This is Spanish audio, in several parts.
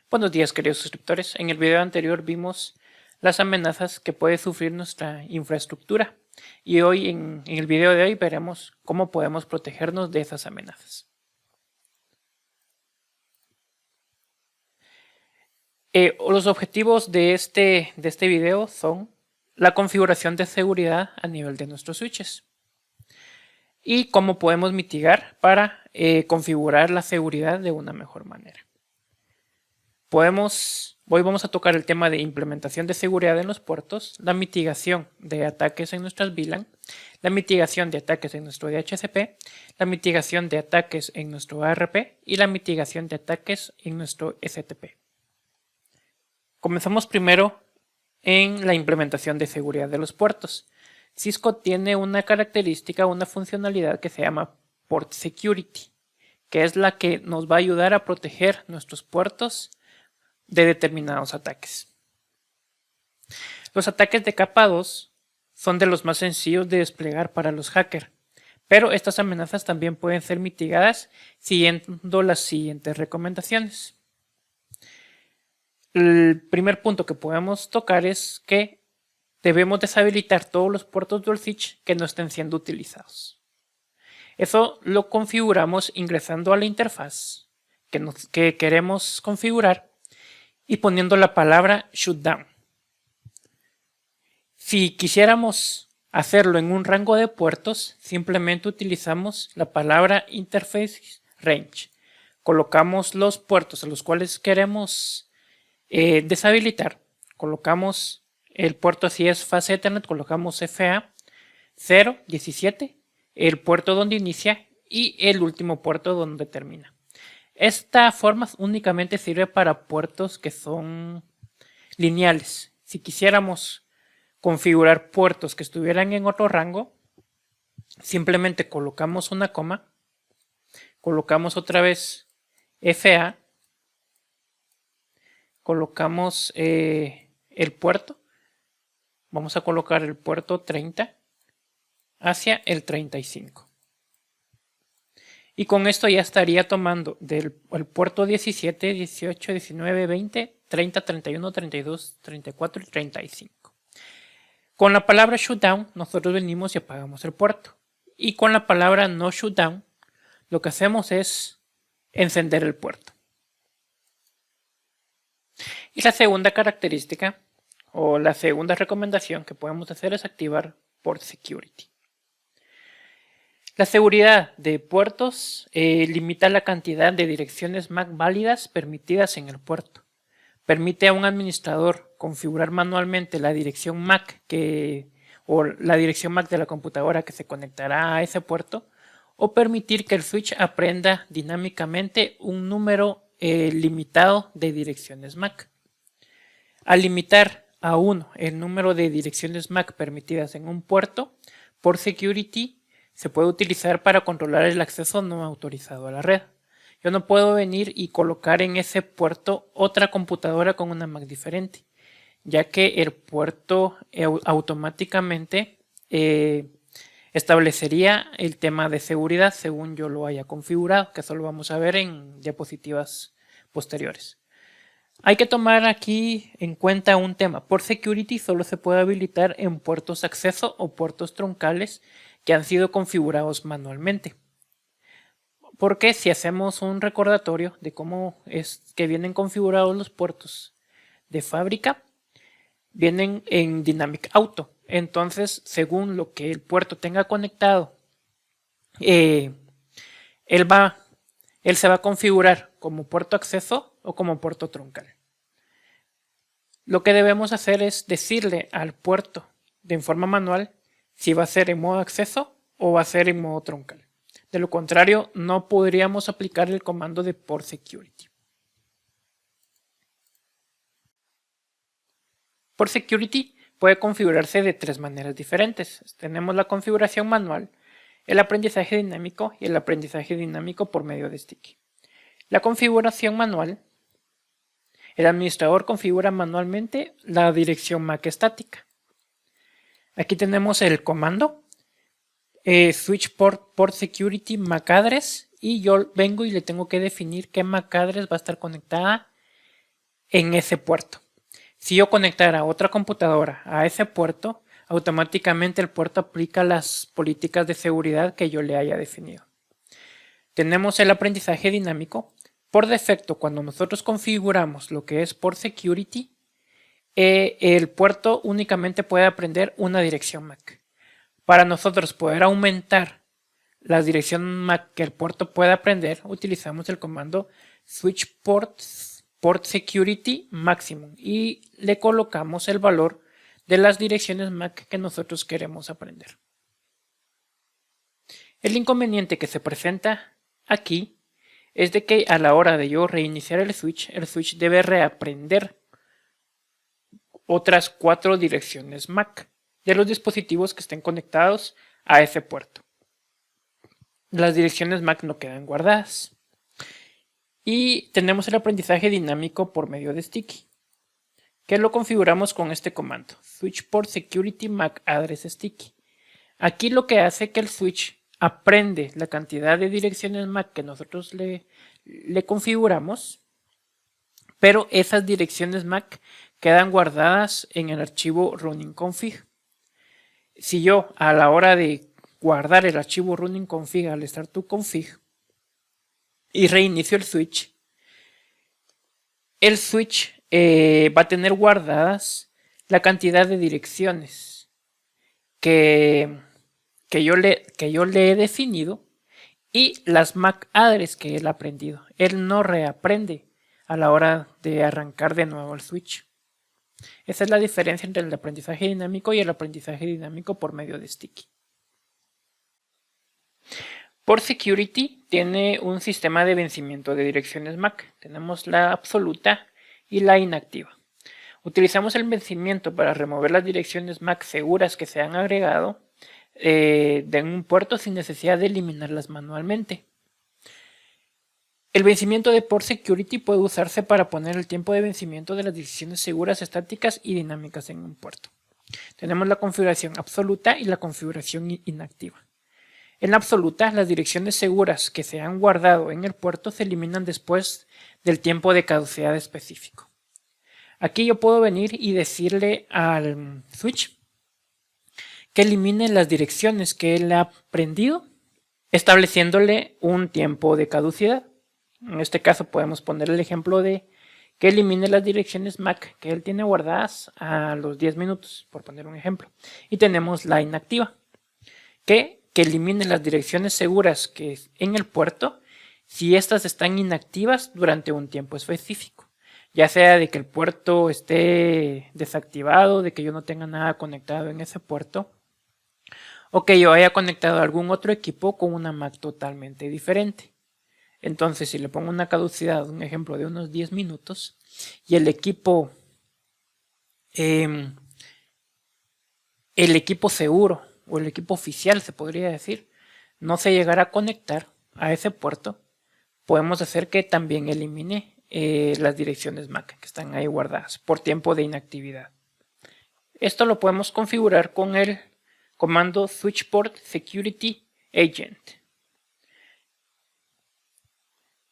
Buenos días, queridos suscriptores. En el video anterior vimos las amenazas que puede sufrir nuestra infraestructura y hoy en el video de hoy veremos cómo podemos protegernos de esas amenazas. Los objetivos de este video son la configuración de seguridad a nivel de nuestros switches y cómo podemos mitigar para configurar la seguridad de una mejor manera. Hoy vamos a tocar el tema de implementación de seguridad en los puertos, la mitigación de ataques en nuestras VLAN, la mitigación de ataques en nuestro DHCP, la mitigación de ataques en nuestro ARP y la mitigación de ataques en nuestro STP. Comenzamos primero en la implementación de seguridad de los puertos. Cisco tiene una característica, una funcionalidad que se llama Port Security, que es la que nos va a ayudar a proteger nuestros puertos de determinados ataques. Los ataques de capa 2 son de los más sencillos de desplegar para los hackers, pero estas amenazas también pueden ser mitigadas siguiendo las siguientes recomendaciones. El primer punto que podemos tocar es que debemos deshabilitar todos los puertos dual switch que no estén siendo utilizados. Eso lo configuramos ingresando a la interfaz que queremos configurar y poniendo la palabra shutdown. Si quisiéramos hacerlo en un rango de puertos, simplemente utilizamos la palabra interface range. Colocamos los puertos a los cuales queremos deshabilitar. Colocamos el puerto, si es fase Ethernet, colocamos FA 0, 17, el puerto donde inicia y el último puerto donde termina. Esta forma únicamente sirve para puertos que son lineales. Si quisiéramos configurar puertos que estuvieran en otro rango, simplemente colocamos una coma, colocamos otra vez FA, colocamos el puerto, vamos a colocar el puerto 30 hacia el 35. Y con esto ya estaría tomando el puerto 17, 18, 19, 20, 30, 31, 32, 34 y 35. Con la palabra shutdown nosotros venimos y apagamos el puerto. Y con la palabra no shutdown lo que hacemos es encender el puerto. Y la segunda característica o la segunda recomendación que podemos hacer es activar Port Security. La seguridad de puertos limita la cantidad de direcciones MAC válidas permitidas en el puerto. Permite a un administrador configurar manualmente la dirección MAC o la dirección MAC de la computadora que se conectará a ese puerto, o permitir que el switch aprenda dinámicamente un número limitado de direcciones MAC. Al limitar a 1 el número de direcciones MAC permitidas en un puerto, Port Security se puede utilizar para controlar el acceso no autorizado a la red. Yo no puedo venir y colocar en ese puerto otra computadora con una MAC diferente, ya que el puerto automáticamente establecería el tema de seguridad según yo lo haya configurado, que eso lo vamos a ver en diapositivas posteriores. Hay que tomar aquí en cuenta un tema. Port Security solo se puede habilitar en puertos acceso o puertos troncales que han sido configurados manualmente. Porque si hacemos un recordatorio de cómo es que vienen configurados los puertos de fábrica, vienen en Dynamic Auto. Entonces, según lo que el puerto tenga conectado, él se va a configurar como puerto acceso o como puerto troncal. Lo que debemos hacer es decirle al puerto de forma manual si va a ser en modo acceso o va a ser en modo troncal. De lo contrario, no podríamos aplicar el comando de Port Security. Port Security puede configurarse de tres maneras diferentes. Tenemos la configuración manual, el aprendizaje dinámico y el aprendizaje dinámico por medio de Sticky. La configuración manual, el administrador configura manualmente la dirección MAC estática. Aquí tenemos el comando switch port security MAC address y yo vengo y le tengo que definir qué MAC address va a estar conectada en ese puerto. Si yo conectara otra computadora a ese puerto, automáticamente el puerto aplica las políticas de seguridad que yo le haya definido. Tenemos el aprendizaje dinámico. Por defecto, cuando nosotros configuramos lo que es Port Security, el puerto únicamente puede aprender una dirección MAC. Para nosotros poder aumentar la dirección MAC que el puerto puede aprender, utilizamos el comando switch port security maximum y le colocamos el valor de las direcciones MAC que nosotros queremos aprender. El inconveniente que se presenta aquí es de que a la hora de yo reiniciar el switch debe reaprender otras 4 direcciones MAC de los dispositivos que estén conectados a ese puerto. Las direcciones MAC no quedan guardadas. Y tenemos el aprendizaje dinámico por medio de Sticky, que lo configuramos con este comando, switch port security MAC address sticky. Aquí lo que hace que el switch aprende la cantidad de direcciones MAC que nosotros le configuramos, pero esas direcciones MAC quedan guardadas en el archivo running config. Si yo a la hora de guardar el archivo running config al start to config y reinicio el switch va a tener guardadas la cantidad de direcciones que yo le he definido y las MAC address que él ha aprendido. Él no reaprende a la hora de arrancar de nuevo el switch. Esa es la diferencia entre el aprendizaje dinámico y el aprendizaje dinámico por medio de Sticky. Port Security tiene un sistema de vencimiento de direcciones MAC. Tenemos la absoluta y la inactiva. Utilizamos el vencimiento para remover las direcciones MAC seguras que se han agregado de un puerto sin necesidad de eliminarlas manualmente. El vencimiento de Port Security puede usarse para poner el tiempo de vencimiento de las direcciones seguras, estáticas y dinámicas en un puerto. Tenemos la configuración absoluta y la configuración inactiva. En la absoluta, las direcciones seguras que se han guardado en el puerto se eliminan después del tiempo de caducidad específico. Aquí yo puedo venir y decirle al switch que elimine las direcciones que él ha aprendido, estableciéndole un tiempo de caducidad. En este caso podemos poner el ejemplo de que elimine las direcciones MAC que él tiene guardadas a los 10 minutos, por poner un ejemplo. Y tenemos la inactiva, que elimine las direcciones seguras que en el puerto si estas están inactivas durante un tiempo específico. Ya sea de que el puerto esté desactivado, de que yo no tenga nada conectado en ese puerto, o que yo haya conectado a algún otro equipo con una MAC totalmente diferente. Entonces, si le pongo una caducidad, un ejemplo de unos 10 minutos, y el equipo seguro o el equipo oficial, se podría decir, no se llegará a conectar a ese puerto, podemos hacer que también elimine las direcciones MAC que están ahí guardadas por tiempo de inactividad. Esto lo podemos configurar con el comando switch port security agent.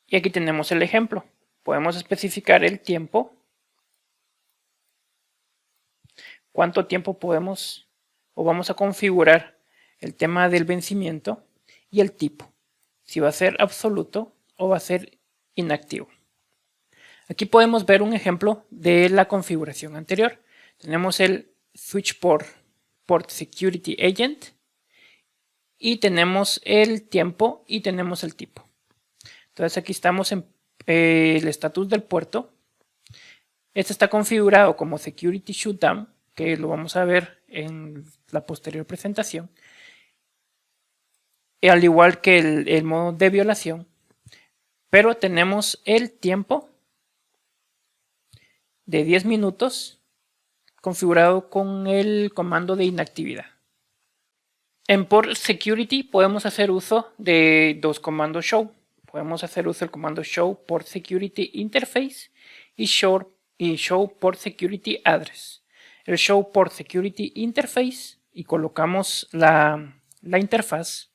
Y aquí tenemos el ejemplo. Podemos especificar el tiempo. Cuánto tiempo podemos o vamos a configurar el tema del vencimiento y el tipo. Si va a ser absoluto o va a ser inactivo. Aquí podemos ver un ejemplo de la configuración anterior. Tenemos el switch port security agent y tenemos el tiempo y tenemos el tipo. Entonces aquí estamos en el estatus del puerto. Este está configurado como security shutdown, que lo vamos a ver en la posterior presentación. Y al igual que el modo de violación, pero tenemos el tiempo de 10 minutos configurado con el comando de inactividad. En Port Security podemos hacer uso de dos comandos show. Podemos hacer uso del comando show port security interface y show port security address. El show port security interface y colocamos la interfaz,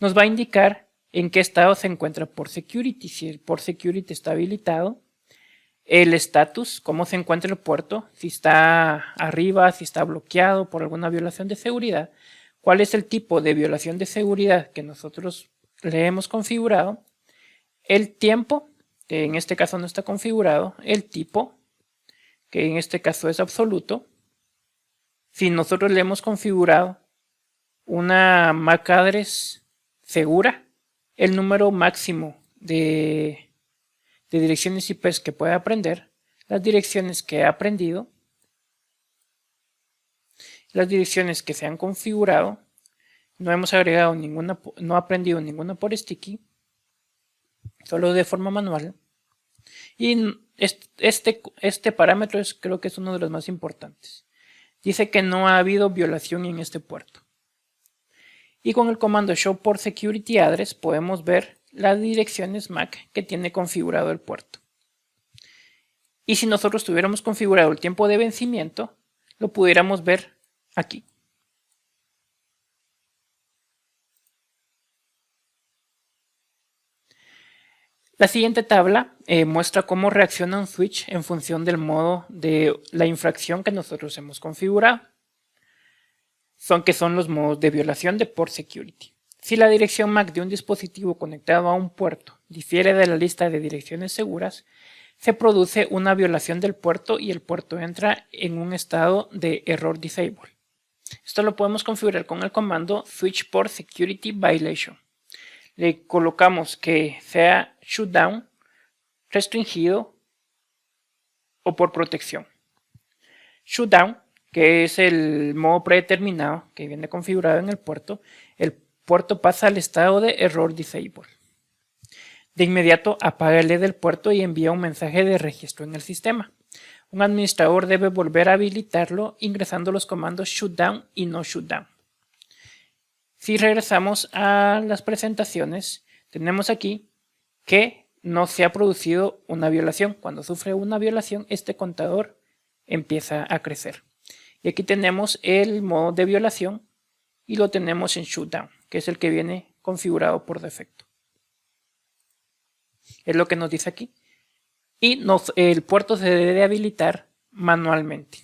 nos va a indicar en qué estado se encuentra port security. Si el port security está habilitado, el estatus, cómo se encuentra el puerto, si está arriba, si está bloqueado por alguna violación de seguridad, cuál es el tipo de violación de seguridad que nosotros le hemos configurado, el tiempo, que en este caso no está configurado, el tipo, que en este caso es absoluto. Si nosotros le hemos configurado una MAC address segura, el número máximo de direcciones IP que puede aprender, las direcciones que ha aprendido, las direcciones que se han configurado, no hemos agregado ninguna, no ha aprendido ninguna por sticky, solo de forma manual. Y este parámetro creo que es uno de los más importantes. Dice que no ha habido violación en este puerto. Y con el comando show port security address podemos ver las direcciones MAC que tiene configurado el puerto. Y si nosotros tuviéramos configurado el tiempo de vencimiento, lo pudiéramos ver aquí. La siguiente tabla muestra cómo reacciona un switch en función del modo de la infracción que nosotros hemos configurado. Que son los modos de violación de port security. Si la dirección MAC de un dispositivo conectado a un puerto difiere de la lista de direcciones seguras, se produce una violación del puerto y el puerto entra en un estado de error disable. Esto lo podemos configurar con el comando switch port security violation. Le colocamos que sea shutdown, restringido o por protección. Shutdown, que es el modo predeterminado que viene configurado en el puerto pasa al estado de error disable. De inmediato apaga el LED del puerto y envía un mensaje de registro en el sistema. Un administrador debe volver a habilitarlo ingresando los comandos shutdown y no shutdown. Si regresamos a las presentaciones, tenemos aquí que no se ha producido una violación. Cuando sufre una violación, este contador empieza a crecer. Y aquí tenemos el modo de violación y lo tenemos en shutdown, que es el que viene configurado por defecto. Es lo que nos dice aquí. Y el puerto se debe habilitar manualmente.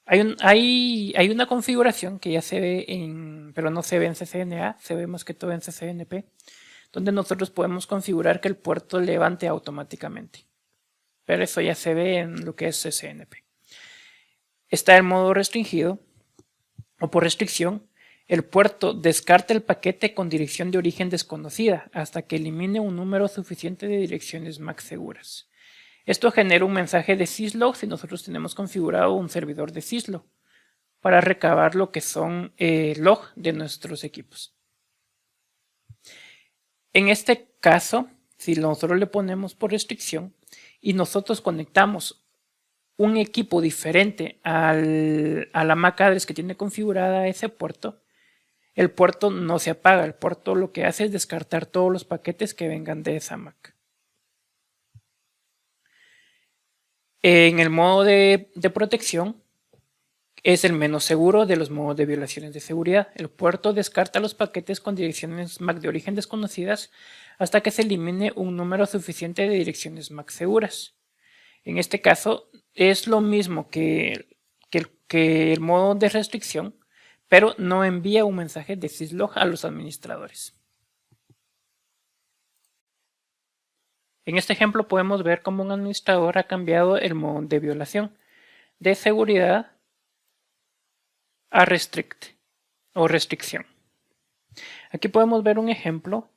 Hay una configuración que ya se ve pero no se ve en CCNA, se ve más que todo en CCNP, donde nosotros podemos configurar que el puerto levante automáticamente. Pero eso ya se ve en lo que es CCNP. Está el modo restringido o por restricción. El puerto descarta el paquete con dirección de origen desconocida hasta que elimine un número suficiente de direcciones MAC seguras. Esto genera un mensaje de syslog si nosotros tenemos configurado un servidor de syslog para recabar lo que son log de nuestros equipos. En este caso, si nosotros le ponemos por restricción y nosotros conectamos un equipo diferente a la MAC address que tiene configurada ese puerto, el puerto no se apaga. El puerto lo que hace es descartar todos los paquetes que vengan de esa MAC. En el modo de protección es el menos seguro de los modos de violaciones de seguridad. El puerto descarta los paquetes con direcciones MAC de origen desconocidas hasta que se elimine un número suficiente de direcciones MAC seguras. En este caso es lo mismo que el modo de restricción, pero no envía un mensaje de syslog a los administradores. En este ejemplo podemos ver cómo un administrador ha cambiado el modo de violación de seguridad a restrict o restricción. Aquí podemos ver un ejemplo.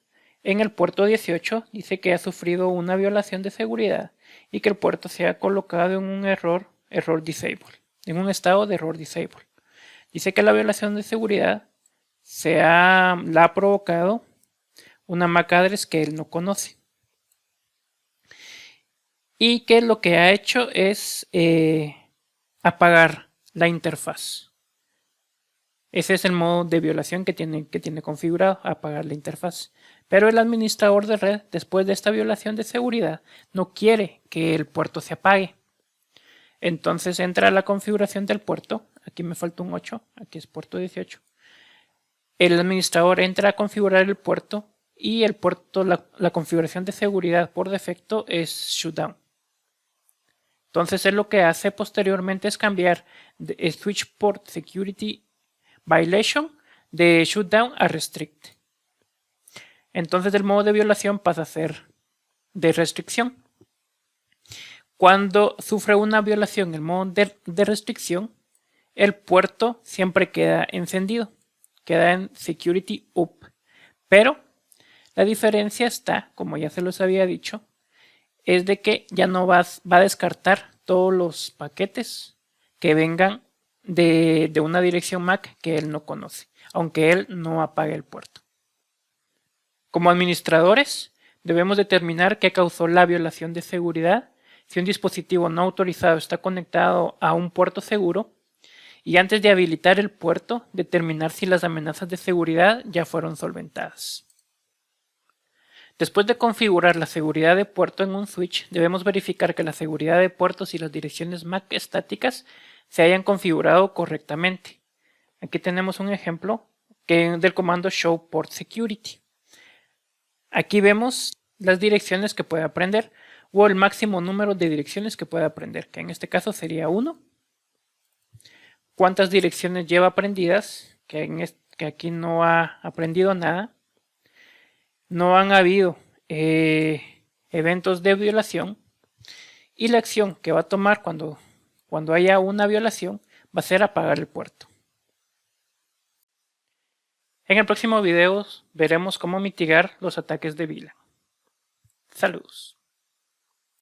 En el puerto 18 dice que ha sufrido una violación de seguridad y que el puerto se ha colocado en un error disable, en un estado de error disable. Dice que la violación de seguridad la ha provocado una MAC address que él no conoce. Y que lo que ha hecho es apagar la interfaz. Ese es el modo de violación que tiene configurado, apagar la interfaz. Pero el administrador de red, después de esta violación de seguridad, no quiere que el puerto se apague. Entonces entra a la configuración del puerto. Aquí me falta un 8, aquí es puerto 18. El administrador entra a configurar el puerto y el puerto, la configuración de seguridad por defecto es shutdown. Entonces él lo que hace posteriormente es cambiar de switch port security violation de shutdown a restrict. Entonces el modo de violación pasa a ser de restricción. Cuando sufre una violación el modo de restricción, el puerto siempre queda encendido, queda en security up. Pero la diferencia está, como ya se los había dicho, es de que ya no va a descartar todos los paquetes que vengan de una dirección MAC que él no conoce, aunque él no apague el puerto. Como administradores, debemos determinar qué causó la violación de seguridad, si un dispositivo no autorizado está conectado a un puerto seguro, y antes de habilitar el puerto, determinar si las amenazas de seguridad ya fueron solventadas. Después de configurar la seguridad de puerto en un switch, debemos verificar que la seguridad de puertos y las direcciones MAC estáticas se hayan configurado correctamente. Aquí tenemos un ejemplo del comando show port security. Aquí vemos las direcciones que puede aprender o el máximo número de direcciones que puede aprender, que en este caso sería 1. Cuántas direcciones lleva aprendidas, que aquí no ha aprendido nada. No han habido eventos de violación y la acción que va a tomar cuando haya una violación va a ser apagar el puerto. En el próximo video veremos cómo mitigar los ataques de VLAN. Saludos.